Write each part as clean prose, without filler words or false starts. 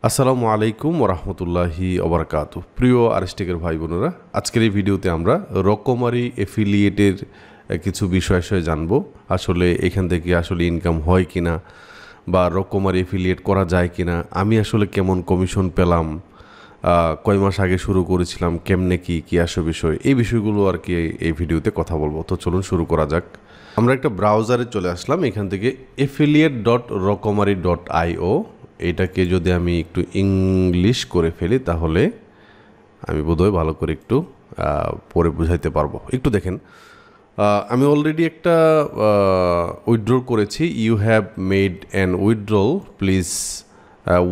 আসসালামু আলাইকুম ওরহমতুল্লাহি ওবরাকাতু। প্রিয় আরএসটেকের ভাই বোনেরা, আজকের এই ভিডিওতে আমরা রকমারি এফিলিয়েটের কিছু বিষয় জানবো। আসলে এখান থেকে আসলে ইনকাম হয় কিনা বা রকমারি এফিলিয়েট করা যায় কিনা, আমি আসলে কেমন কমিশন পেলাম, কয় মাস আগে শুরু করেছিলাম, কেমনে কি আসে বিষয়, এই বিষয়গুলো আর কি এই ভিডিওতে কথা বলবো। তো চলুন শুরু করা যাক। আমরা একটা ব্রাউজারে চলে আসলাম। এখান থেকে affiliate.rocomary.io, এটাকে যদি আমি একটু ইংলিশ করে ফেলি তাহলে আমি বোধহয় ভালো করে একটু পরে বুঝাইতে পারবো। একটু দেখেন, আমি অলরেডি একটা উইথড্রল করেছি। You have made an withdrawal, please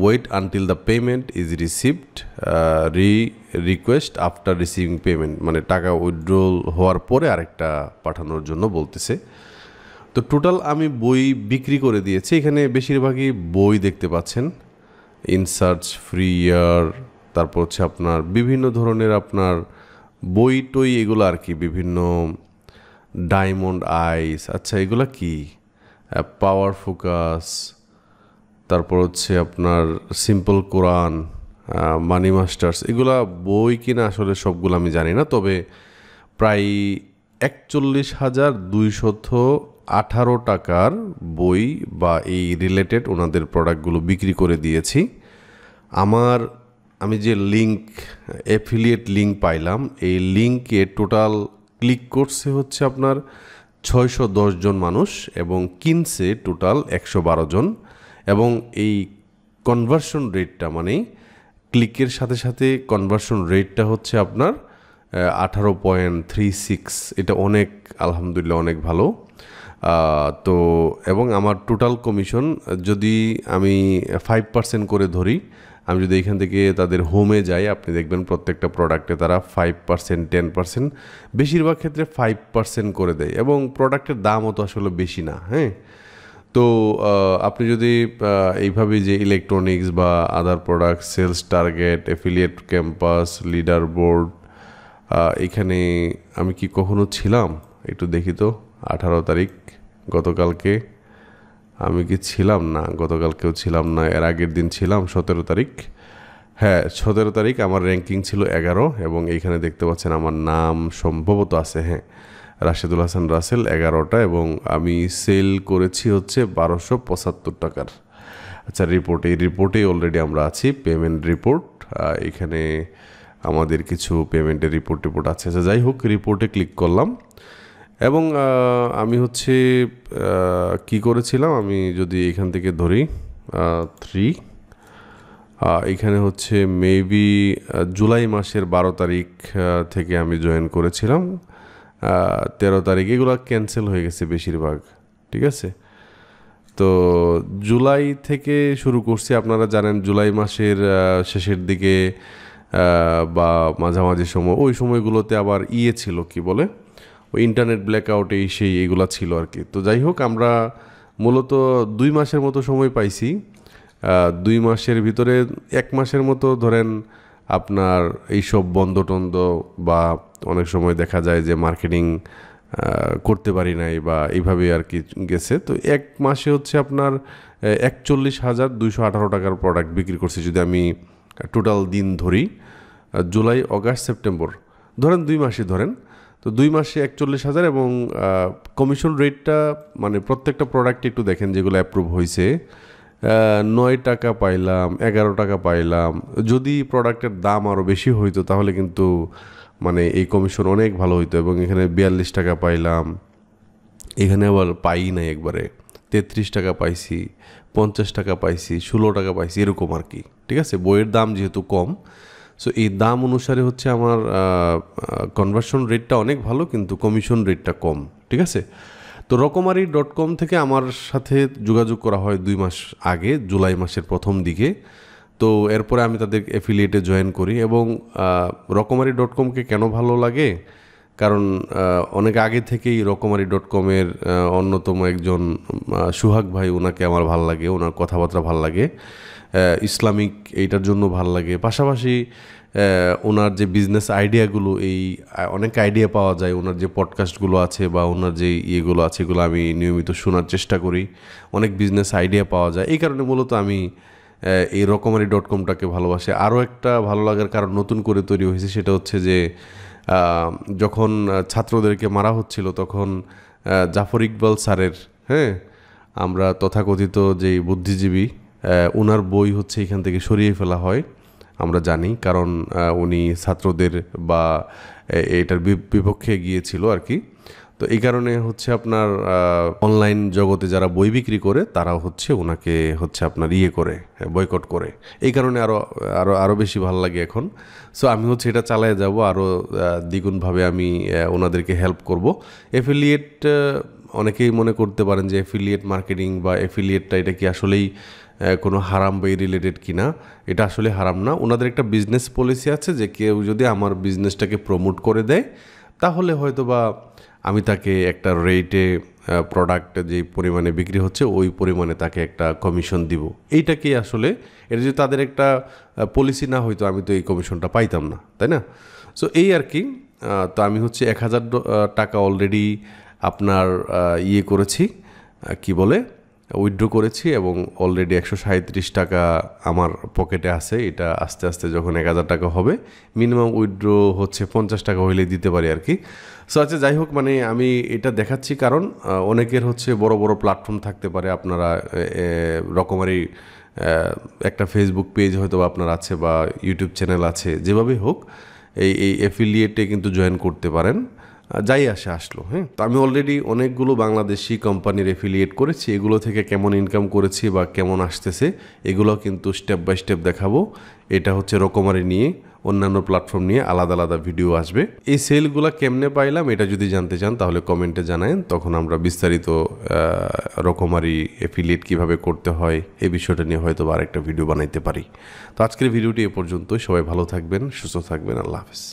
wait until the payment is received, request after receiving payment, মানে টাকা উইথড্রল হওয়ার পরে আরেকটা পাঠানোর জন্য বলতেছে। তো টোটাল আমি বই বিক্রি করে দিয়েছি। এখানে বেশিরভাগই বই দেখতে পাচ্ছেন, ইনসার্চ, ফ্রি ইয়ার, তারপর হচ্ছে আপনার বিভিন্ন ধরনের আপনার বই টই, এগুলো আর কি, বিভিন্ন ডায়মন্ড আইস, আচ্ছা এগুলো কি, পাওয়ার ফোকাস, তারপর হচ্ছে আপনার সিম্পল কোরআন, মানি মাস্টার্স, এগুলা বই কিনা আসলে সবগুলো আমি জানি না, তবে প্রায় 41,218 টাকার বই বা এই রিলেটেড ওনাদের প্রোডাক্টগুলো বিক্রি করে দিয়েছি। আমি যে লিঙ্ক, অ্যাফিলিয়েট লিঙ্ক পাইলাম, এই লিঙ্কে টোটাল ক্লিক করছে হচ্ছে আপনার 610 জন মানুষ এবং কিনছে টোটাল 112 জন। এবং এই কনভার্সন রেটটা, মানে ক্লিকের সাথে সাথে কনভার্সন রেটটা হচ্ছে আপনার 18.36। এটা অনেক, আলহামদুলিল্লাহ অনেক ভালো। তো এবং আমার টোটাল কমিশন যদি আমি 5% করে ধরি, আমি যদি এখান থেকে তাদের হোমে যাই, আপনি দেখবেন প্রত্যেকটা প্রোডাক্টে তারা 5%, 10%, বেশিরভাগ ক্ষেত্রে 5% করে দেয় এবং প্রোডাক্টের দামও তো আসলে বেশি না। হ্যাঁ, তো আপনি যদি এইভাবে যে ইলেকট্রনিক্স বা other product, sales target, affiliate campus, leader board, এখানে আমি কি কখনো ছিলাম একটু দেখি তো। 18 তারিখ, গতকালকে আমি কি ছিলাম? না, গতকালকেও ছিলাম না, এর আগের দিন ছিলাম 17 তারিখ। হ্যাঁ, 17 তারিখ আমার র্যাঙ্কিং ছিল 11 এবং এইখানে দেখতে পাচ্ছেন আমার নাম সম্ভবত আছে, হ্যাঁ, রাশেদুল হাসান রাসেল, 11টা, এবং আমি সেল করেছি হচ্ছে 1275 টাকার। আচ্ছা, এই রিপোর্টে অলরেডি আমরা আছি, পেমেন্ট রিপোর্ট। এখানে আমাদের কিছু পেমেন্টের রিপোর্ট আছে। আচ্ছা, যাই হোক, রিপোর্টে ক্লিক করলাম এবং আমি হচ্ছে কি করেছিলাম, আমি যদি এখান থেকে ধরি 3, এখানে হচ্ছে মেবি জুলাই মাসের 12 তারিখ থেকে আমি জয়েন করেছিলাম। 13 তারিখ এগুলো ক্যান্সেল হয়ে গেছে বেশিরভাগ, ঠিক আছে। তো জুলাই থেকে শুরু করছি। আপনারা জানেন জুলাই মাসের শেষের দিকে বা মাঝামাঝি সময়, ওই সময়গুলোতে আবার ছিল কি বলে, ওই ইন্টারনেট ব্ল্যাকআউটে এইগুলা ছিল আর কি। তো যাই হোক, আমরা মূলত 2 মাসের মতো সময় পাইছি। 2 মাসের ভিতরে 1 মাসের মতো ধরেন আপনার এইসব বন্ধ টন্ধ বা অনেক সময় দেখা যায় যে মার্কেটিং করতে পারি নাই বা এইভাবে আর কি গেছে। তো 1 মাসে হচ্ছে আপনার 41,218 টাকার প্রোডাক্ট বিক্রি করছি যদি আমি টোটাল দিন ধরি। জুলাই, অগাস্ট, সেপ্টেম্বর ধরেন 2 মাসে ধরেন, তো 2 মাসে 41,000 এবং কমিশন রেটটা, মানে প্রত্যেকটা প্রোডাক্টে একটু দেখেন যেগুলো অ্যাপ্রুভ হয়েছে, 9 টাকা পাইলাম, 11 টাকা পাইলাম। যদি প্রোডাক্টের দাম আরও বেশি হইতো তাহলে কিন্তু মানে এই কমিশন অনেক ভালো হইতো। এবং এখানে 42 টাকা পাইলাম, এখানে আবার পাই নাই একবারে 33 টাকা পাইছি, 50 টাকা পাইছি, 16 টাকা পাইছি, এরকম আর কি, ঠিক আছে। বইয়ের দাম যেহেতু কম, সো এই দাম অনুসারে হচ্ছে আমার কনভার্সন রেটটা অনেক ভালো, কিন্তু কমিশন রেটটা কম, ঠিক আছে। তো রকমারি.com থেকে আমার সাথে যোগাযোগ করা হয় 2 মাস আগে, জুলাই মাসের প্রথম দিকে। তো এরপরে আমি তাদের অ্যাফিলিয়েটে জয়েন করি এবং রকমারি.comকে কেন ভালো লাগে, কারণ অনেক আগে থেকেই রকমারি.com-এর অন্যতম একজন সুহাগ ভাই, ওনাকে আমার ভাল লাগে, ওনার কথাবার্তা ভাল লাগে, ইসলামিক এইটার জন্য ভাল লাগে। পাশাপাশি ওনার যে বিজনেস আইডিয়াগুলো, এই অনেক আইডিয়া পাওয়া যায়। ওনার যে পডকাস্টগুলো আছে বা ওনার যে ইয়েগুলো আছে, এগুলো আমি নিয়মিত শোনার চেষ্টা করি, অনেক বিজনেস আইডিয়া পাওয়া যায়। এই কারণে মূলত আমি এই রকমারি.comটাকে ভালোবাসে। আরও একটা ভালো লাগার কারণ নতুন করে তৈরি হয়েছে, সেটা হচ্ছে যে যখন ছাত্রদেরকে মারা হচ্ছিল তখন জাফর ইকবাল স্যারের, হ্যাঁ, আমরা তথাকথিত যেই বুদ্ধিজীবী, ওনার বই হচ্ছে এখান থেকে সরিয়ে ফেলা হয় আমরা জানি, কারণ উনি ছাত্রদের বা এটার বিপক্ষে গিয়েছিল আর কি। তো এই কারণে হচ্ছে আপনার অনলাইন জগতে যারা বই বিক্রি করে তারাও হচ্ছে ওনাকে হচ্ছে আপনার করে বয়কট করে। এই কারণে আরও বেশি ভালো লাগে এখন। সো আমি হচ্ছে এটা চালিয়ে যাব, আরও দ্বিগুণভাবে আমি ওনাদেরকে হেল্প করব। এফিলিয়েট, অনেকেই মনে করতে পারেন যে এফিলিয়েট মার্কেটিং বা এফিলিয়েটটা এটা কি আসলেই কোনো হারাম বা রিলেটেড কিনা। এটা আসলে হারাম না। ওনাদের একটা বিজনেস পলিসি আছে যে কেউ যদি আমার বিজনেসটাকে প্রমোট করে দেয় তাহলে হয়তো বা আমি তাকে একটা রেটে প্রোডাক্ট যে পরিমাণে বিক্রি হচ্ছে ওই পরিমাণে তাকে একটা কমিশন দিব। এইটাকেই আসলে, এটা যদি তাদের একটা পলিসি না হইতো আমি তো এই কমিশনটা পাইতাম না, তাই না? সো এই আর কি। তো আমি হচ্ছে 1,000 টাকা অলরেডি আপনার করেছি, কি বলে, উইথড্র করেছি, এবং অলরেডি 137 টাকা আমার পকেটে আছে। এটা আস্তে আস্তে যখন 1,000 টাকা হবে, মিনিমাম উইথড্র হচ্ছে 50 টাকা হইলে দিতে পারি আর কি। সো আচ্ছা, যাই হোক, মানে আমি এটা দেখাচ্ছি কারণ অনেকের হচ্ছে বড় বড় প্ল্যাটফর্ম থাকতে পারে। আপনারা রকমারি একটা ফেসবুক পেজ হয়তো আপনার আছে বা ইউটিউব চ্যানেল আছে, যেভাবেই হোক এই অ্যাফিলিয়েটে কিন্তু জয়েন করতে পারেন, যাই আসলো। হ্যাঁ, তো আমি অলরেডি অনেকগুলো বাংলাদেশি কোম্পানির অ্যাফিলিয়েট করেছি। এগুলো থেকে কেমন ইনকাম করেছি বা কেমন আসতেছে এগুলো কিন্তু স্টেপ বাই স্টেপ দেখাবো। এটা হচ্ছে রকমারি নিয়ে, অন্যান্য প্ল্যাটফর্ম নিয়ে আলাদা আলাদা ভিডিও আসবে। এই সেলগুলো কেমনে পাইলাম এটা যদি জানতে চান তাহলে কমেন্টে জানায়েন, তখন আমরা বিস্তারিত রকমারি অ্যাফিলিয়েট কীভাবে করতে হয় এই বিষয়টা নিয়ে হয়তো আরেকটা ভিডিও বানাইতে পারি। তো আজকের ভিডিওটি এ পর্যন্ত। সবাই ভালো থাকবেন, সুস্থ থাকবেন। আল্লাহ হাফেজ।